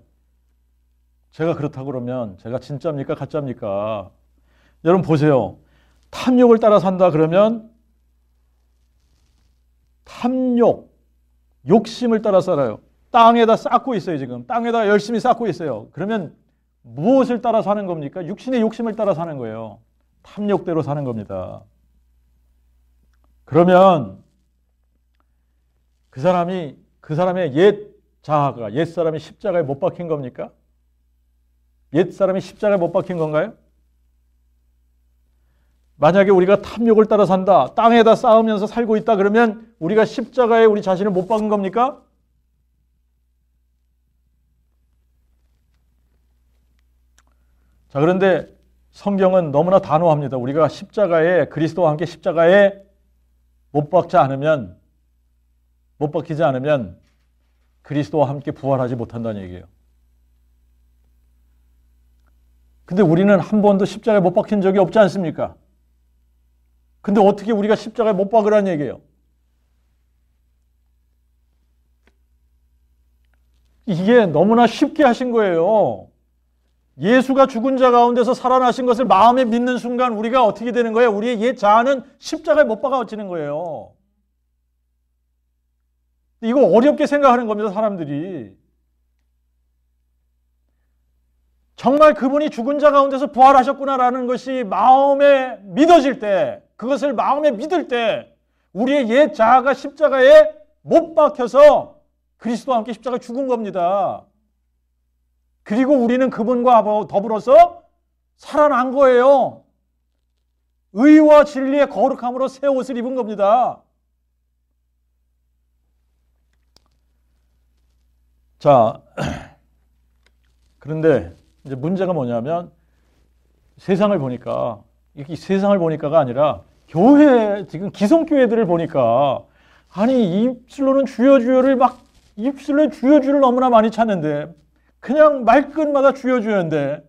A: 제가 그렇다고 그러면 제가 진짜입니까, 가짜입니까? 여러분 보세요. 탐욕을 따라 산다 그러면 탐욕, 욕심을 따라 살아요. 땅에다 쌓고 있어요, 지금. 땅에다 열심히 쌓고 있어요. 그러면 무엇을 따라 사는 겁니까? 육신의 욕심을 따라 사는 거예요. 탐욕대로 사는 겁니다. 그러면 그 사람의 옛 자아가, 옛 사람이 십자가에 못 박힌 겁니까? 옛 사람이 십자가에 못 박힌 건가요? 만약에 우리가 탐욕을 따라 산다, 땅에다 쌓으면서 살고 있다 그러면 우리가 십자가에 우리 자신을 못 박은 겁니까? 자, 그런데 성경은 너무나 단호합니다. 우리가 그리스도와 함께 십자가에 못 박히지 않으면 그리스도와 함께 부활하지 못한다는 얘기예요. 근데 우리는 한 번도 십자가에 못 박힌 적이 없지 않습니까? 근데 어떻게 우리가 십자가에 못 박으라는 얘기예요? 이게 너무나 쉽게 하신 거예요. 예수가 죽은 자 가운데서 살아나신 것을 마음에 믿는 순간 우리가 어떻게 되는 거예요? 우리의 옛 자아는 십자가에 못 박아지는 거예요. 이거 어렵게 생각하는 겁니다, 사람들이. 정말 그분이 죽은 자 가운데서 부활하셨구나라는 것이 마음에 믿어질 때, 그것을 마음에 믿을 때 우리의 옛 자아가 십자가에 못 박혀서 그리스도와 함께 십자가에 죽은 겁니다. 그리고 우리는 그분과 더불어서 살아난 거예요. 의와 진리의 거룩함으로 새 옷을 입은 겁니다. 자, 그런데 이제 문제가 뭐냐면 세상을 보니까, 이 세상을 보니까가 아니라 교회, 지금 기성교회들을 보니까, 아니 입술로는 주여 주여를 입술로 주여 주를 너무나 많이 찾는데 그냥 말끝마다 주여 주여인데,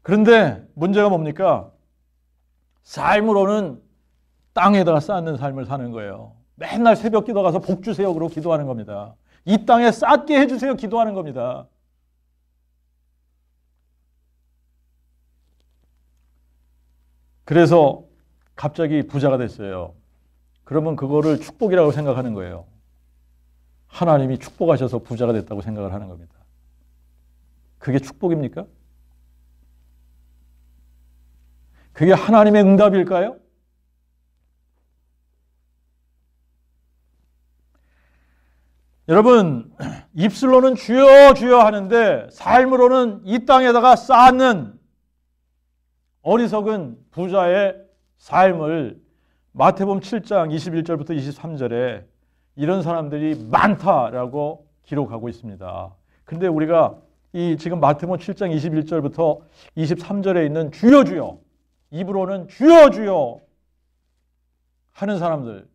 A: 그런데 문제가 뭡니까? 삶으로는 땅에다가 쌓는 삶을 사는 거예요. 맨날 새벽 기도 가서 복 주세요 그러고 기도하는 겁니다. 이 땅에 쌓게 해주세요 기도하는 겁니다. 그래서 갑자기 부자가 됐어요. 그러면 그거를 축복이라고 생각하는 거예요. 하나님이 축복하셔서 부자가 됐다고 생각을 하는 겁니다. 그게 축복입니까? 그게 하나님의 응답일까요? 여러분, 입술로는 주여 주여 하는데 삶으로는 이 땅에다가 쌓는 어리석은 부자의 삶을 마태복음 7장 21절부터 23절에 이런 사람들이 많다라고 기록하고 있습니다. 근데 우리가 이 지금 마태복음 7장 21절부터 23절에 있는 주여 주여, 입으로는 주여 주여 하는 사람들,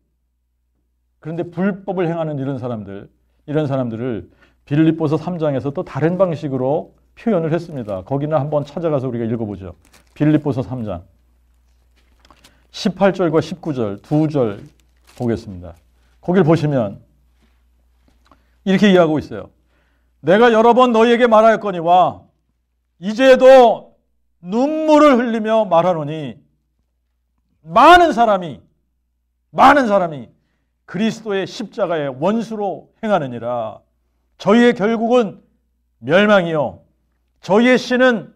A: 그런데 불법을 행하는 이런 사람들을 빌립보서 3장에서 또 다른 방식으로 표현을 했습니다. 거기는 한번 찾아가서 우리가 읽어보죠. 빌립보서 3장 18절과 19절 두 절 보겠습니다. 거기를 보시면 이렇게 이해하고 있어요. 내가 여러 번 너희에게 말하였거니와 이제도 눈물을 흘리며 말하노니 많은 사람이 그리스도의 십자가의 원수로 행하느니라. 저희의 결국은 멸망이요 저희의 신은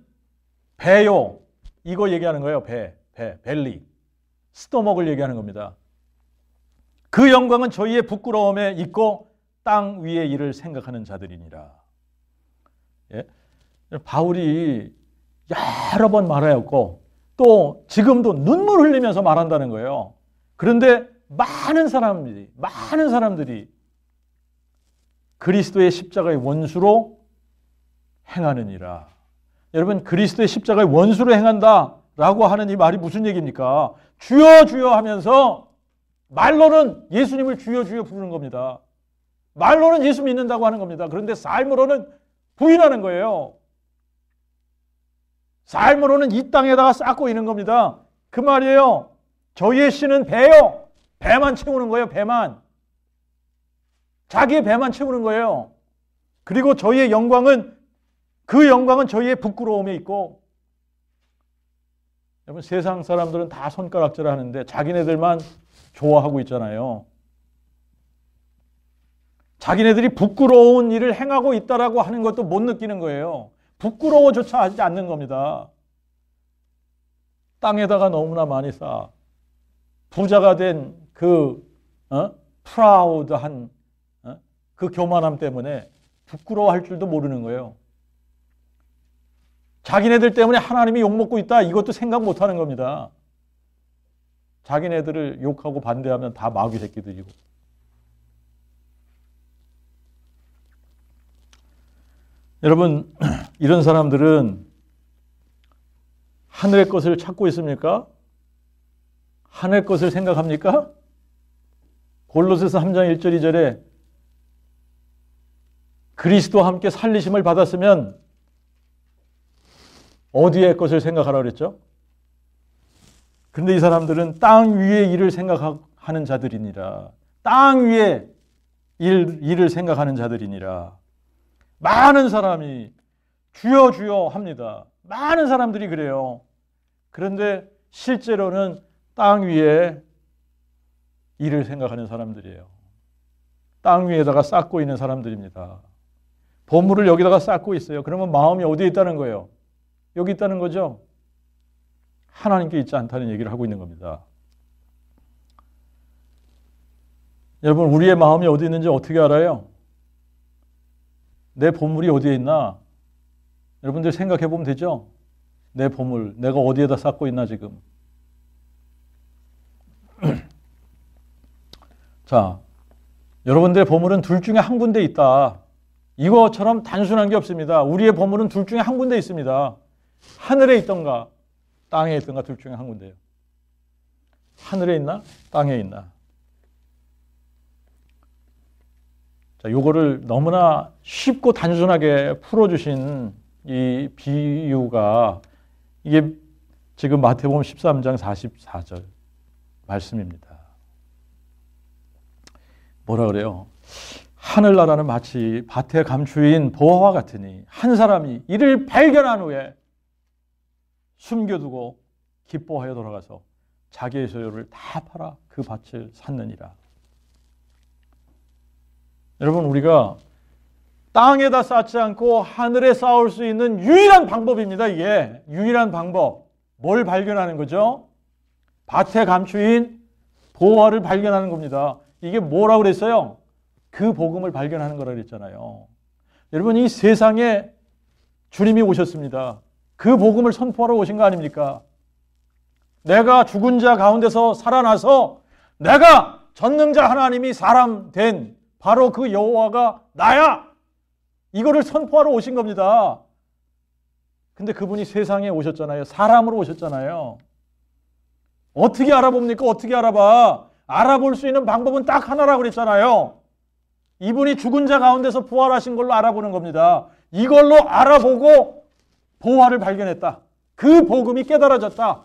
A: 배요. 이거 얘기하는 거예요. 벨리. 스토먹을 얘기하는 겁니다. 그 영광은 저희의 부끄러움에 있고 땅 위의 일을 생각하는 자들이니라. 예? 바울이 여러 번 말하였고 또 지금도 눈물 흘리면서 말한다는 거예요. 그런데 많은 사람들이 그리스도의 십자가의 원수로 행하느니라. 여러분, 그리스도의 십자가의 원수로 행한다. 라고 하는 이 말이 무슨 얘기입니까? 주여 주여 하면서 말로는 예수님을 주여 주여 부르는 겁니다. 말로는 예수 믿는다고 하는 겁니다. 그런데 삶으로는 부인하는 거예요. 삶으로는 이 땅에다가 쌓고 있는 겁니다. 그 말이에요. 저희의 신은 배요. 배만 채우는 거예요. 배만. 자기의 배만 채우는 거예요. 그리고 저희의 영광은 그 영광은 저희의 부끄러움에 있고, 여러분 세상 사람들은 다 손가락질 하는데 자기네들만 좋아하고 있잖아요. 자기네들이 부끄러운 일을 행하고 있다라고 하는 것도 못 느끼는 거예요. 부끄러워조차 하지 않는 겁니다. 땅에다가 너무나 많이 쌓아 부자가 된 그 프라우드한 그 교만함 때문에 부끄러워할 줄도 모르는 거예요. 자기네들 때문에 하나님이 욕먹고 있다, 이것도 생각 못하는 겁니다. 자기네들을 욕하고 반대하면 다 마귀 새끼들이고. 여러분, 이런 사람들은 하늘의 것을 찾고 있습니까? 하늘의 것을 생각합니까? 골로새서 3장 1절 2절에 그리스도와 함께 살리심을 받았으면 어디의 것을 생각하라 그랬죠? 그런데 이 사람들은 땅 위의 일을 생각하는 자들이니라. 땅 위의 일을 생각하는 자들이니라. 많은 사람이 주여 주여 합니다. 많은 사람들이 그래요. 그런데 실제로는 땅 위에 일을 생각하는 사람들이에요. 땅 위에다가 쌓고 있는 사람들입니다. 보물을 여기다가 쌓고 있어요. 그러면 마음이 어디에 있다는 거예요? 여기 있다는 거죠. 하나님께 있지 않다는 얘기를 하고 있는 겁니다. 여러분, 우리의 마음이 어디 있는지 어떻게 알아요? 내 보물이 어디에 있나? 여러분들 생각해 보면 되죠? 내 보물, 내가 어디에다 쌓고 있나 지금. 자, 여러분들의 보물은 둘 중에 한 군데 있다. 이것처럼 단순한 게 없습니다. 우리의 보물은 둘 중에 한 군데 있습니다. 하늘에 있던가 땅에 있던가 둘 중에 한 군데예요. 하늘에 있나? 땅에 있나? 자, 요거를 너무나 쉽고 단순하게 풀어주신 이 비유가 이게 지금 마태복음 13장 44절 말씀입니다. 뭐라 그래요? 하늘나라는 마치 밭에 감추인 보화와 같으니 한 사람이 이를 발견한 후에 숨겨두고 기뻐하여 돌아가서 자기의 소유를 다 팔아 그 밭을 샀느니라. 여러분, 우리가 땅에다 쌓지 않고 하늘에 쌓을 수 있는 유일한 방법입니다. 이게 유일한 방법. 뭘 발견하는 거죠? 밭에 감추인 보화를 발견하는 겁니다. 이게 뭐라고 그랬어요? 그 복음을 발견하는 거라고 그랬잖아요. 여러분, 이 세상에 주님이 오셨습니다. 그 복음을 선포하러 오신 거 아닙니까? 내가 죽은 자 가운데서 살아나서 내가 전능자 하나님이 사람 된 바로 그 여호와가 나야! 이거를 선포하러 오신 겁니다. 근데 그분이 세상에 오셨잖아요. 사람으로 오셨잖아요. 어떻게 알아봅니까? 어떻게 알아봐? 알아볼 수 있는 방법은 딱 하나라고 그랬잖아요. 이분이 죽은 자 가운데서 부활하신 걸로 알아보는 겁니다. 이걸로 알아보고 보화를 발견했다. 그 복음이 깨달아졌다.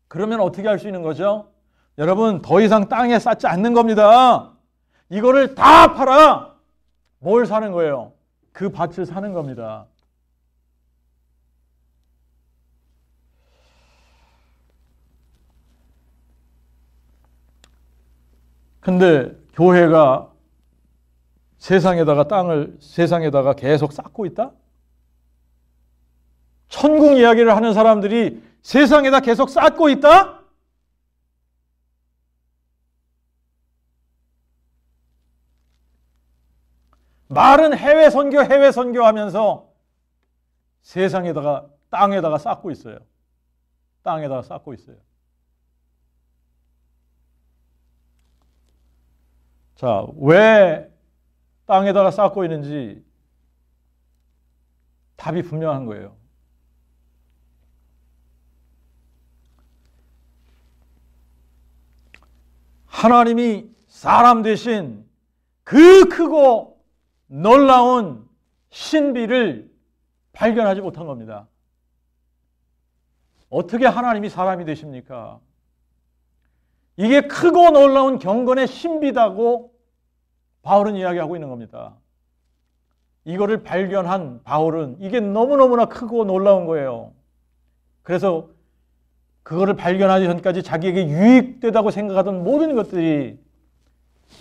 A: 그러면 어떻게 할 수 있는 거죠? 여러분, 더 이상 땅에 쌓지 않는 겁니다. 이거를 다 팔아. 뭘 사는 거예요? 그 밭을 사는 겁니다. 근데 교회가 세상에다가 계속 쌓고 있다? 천국 이야기를 하는 사람들이 세상에다 계속 쌓고 있다? 말은 해외 선교 하면서 세상에다가 땅에다가 쌓고 있어요. 땅에다가 쌓고 있어요. 자, 왜 땅에다가 쌓고 있는지 답이 분명한 거예요. 하나님이 사람 되신 그 크고 놀라운 신비를 발견하지 못한 겁니다. 어떻게 하나님이 사람이 되십니까? 이게 크고 놀라운 경건의 신비다고 바울은 이야기하고 있는 겁니다. 이거를 발견한 바울은 이게 너무너무나 크고 놀라운 거예요. 그래서 그거를 발견하기 전까지 자기에게 유익되다고 생각하던 모든 것들이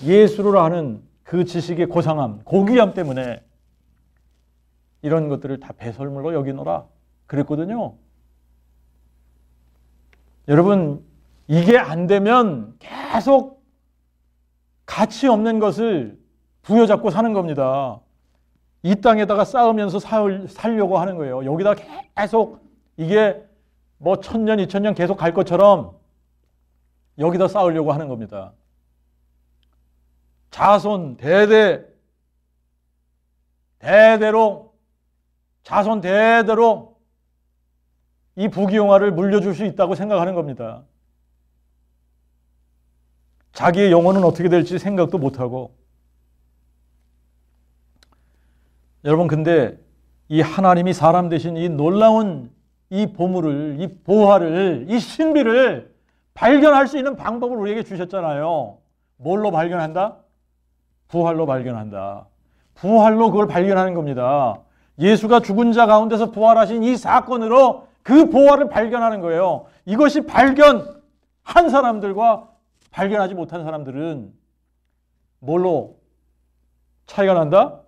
A: 예수를 아는 그 지식의 고상함, 고귀함 때문에 이런 것들을 다 배설물로 여기노라 그랬거든요. 여러분, 이게 안 되면 계속 가치 없는 것을 부여잡고 사는 겁니다. 이 땅에다가 쌓으면서 살려고 하는 거예요. 여기다 계속 이게 뭐 1000년, 2000년 계속 갈 것처럼 여기다 쌓으려고 하는 겁니다. 자손 대대로 자손 대대로 이 부귀영화를 물려줄 수 있다고 생각하는 겁니다. 자기의 영혼은 어떻게 될지 생각도 못하고. 여러분, 근데 이 하나님이 사람 되신 이 놀라운 이 보물을, 이 보화를, 이 신비를 발견할 수 있는 방법을 우리에게 주셨잖아요. 뭘로 발견한다? 부활로 발견한다. 부활로 그걸 발견하는 겁니다. 예수가 죽은 자 가운데서 부활하신 이 사건으로 그 보화를 발견하는 거예요. 이것이 발견한 사람들과 발견하지 못한 사람들은 뭘로 차이가 난다?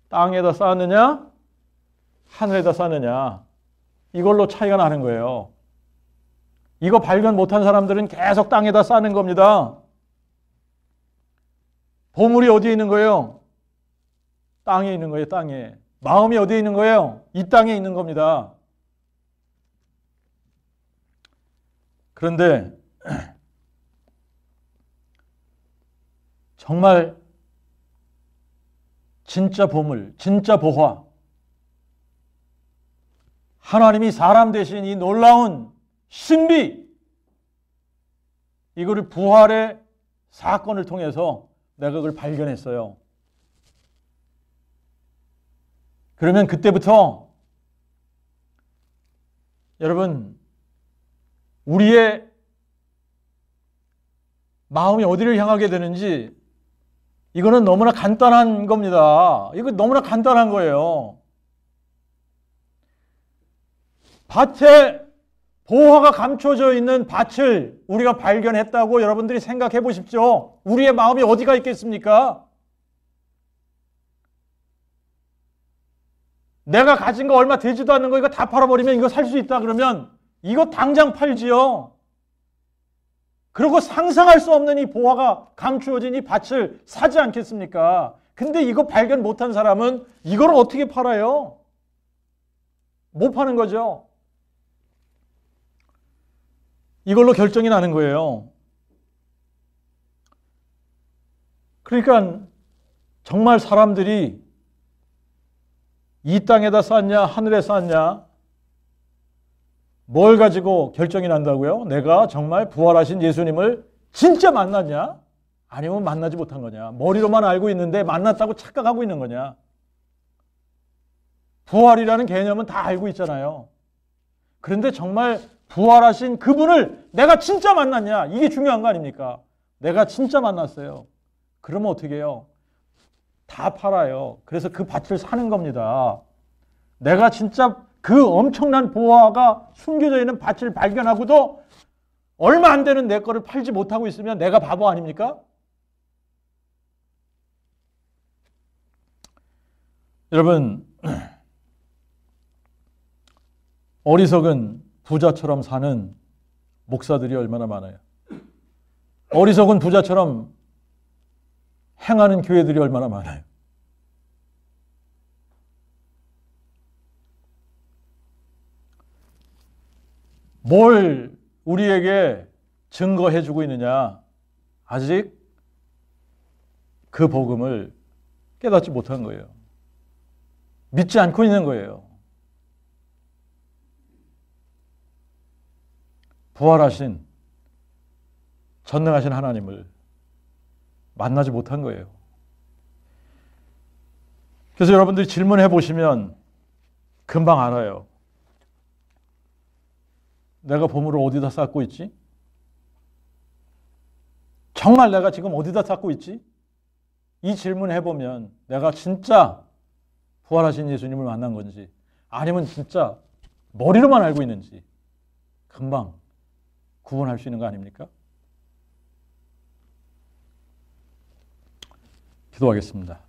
A: 땅에다 쌓았느냐? 하늘에다 쌓느냐? 이걸로 차이가 나는 거예요. 이거 발견 못한 사람들은 계속 땅에다 쌓는 겁니다. 보물이 어디에 있는 거예요? 땅에 있는 거예요, 땅에. 마음이 어디에 있는 거예요? 이 땅에 있는 겁니다. 그런데 정말 진짜 보물, 진짜 보화, 하나님이 사람 되신 이 놀라운 신비, 이거를 부활의 사건을 통해서 내가 그걸 발견했어요. 그러면 그때부터 여러분, 우리의 마음이 어디를 향하게 되는지 이거는 너무나 간단한 겁니다. 이거 너무나 간단한 거예요. 밭에 보화가 감춰져 있는 밭을 우리가 발견했다고 여러분들이 생각해 보십시오. 우리의 마음이 어디가 있겠습니까? 내가 가진 거 얼마 되지도 않는 거 이거 다 팔아버리면 이거 살 수 있다 그러면 이거 당장 팔지요. 그리고 상상할 수 없는 이 보화가 감추어진 이 밭을 사지 않겠습니까? 근데 이거 발견 못한 사람은 이걸 어떻게 팔아요? 못 파는 거죠. 이걸로 결정이 나는 거예요. 그러니까 정말 사람들이 이 땅에다 쌓냐 하늘에 쌓냐 뭘 가지고 결정이 난다고요? 내가 정말 부활하신 예수님을 진짜 만났냐? 아니면 만나지 못한 거냐? 머리로만 알고 있는데 만났다고 착각하고 있는 거냐? 부활이라는 개념은 다 알고 있잖아요. 그런데 정말 부활하신 그분을 내가 진짜 만났냐? 이게 중요한 거 아닙니까? 내가 진짜 만났어요. 그러면 어떻게 해요? 다 팔아요. 그래서 그 밭을 사는 겁니다. 내가 진짜 그 엄청난 보화가 숨겨져 있는 밭을 발견하고도 얼마 안 되는 내 거를 팔지 못하고 있으면 내가 바보 아닙니까? 여러분, 어리석은 부자처럼 사는 목사들이 얼마나 많아요. 어리석은 부자처럼 행하는 교회들이 얼마나 많아요. 뭘 우리에게 증거해주고 있느냐? 아직 그 복음을 깨닫지 못한 거예요. 믿지 않고 있는 거예요. 부활하신 전능하신 하나님을 만나지 못한 거예요. 그래서 여러분들이 질문해 보시면 금방 알아요. 내가 보물을 어디다 쌓고 있지? 정말 내가 지금 어디다 쌓고 있지? 이 질문 해보면 내가 진짜 부활하신 예수님을 만난 건지 아니면 진짜 머리로만 알고 있는지 금방 구분할 수 있는 거 아닙니까? 기도하겠습니다.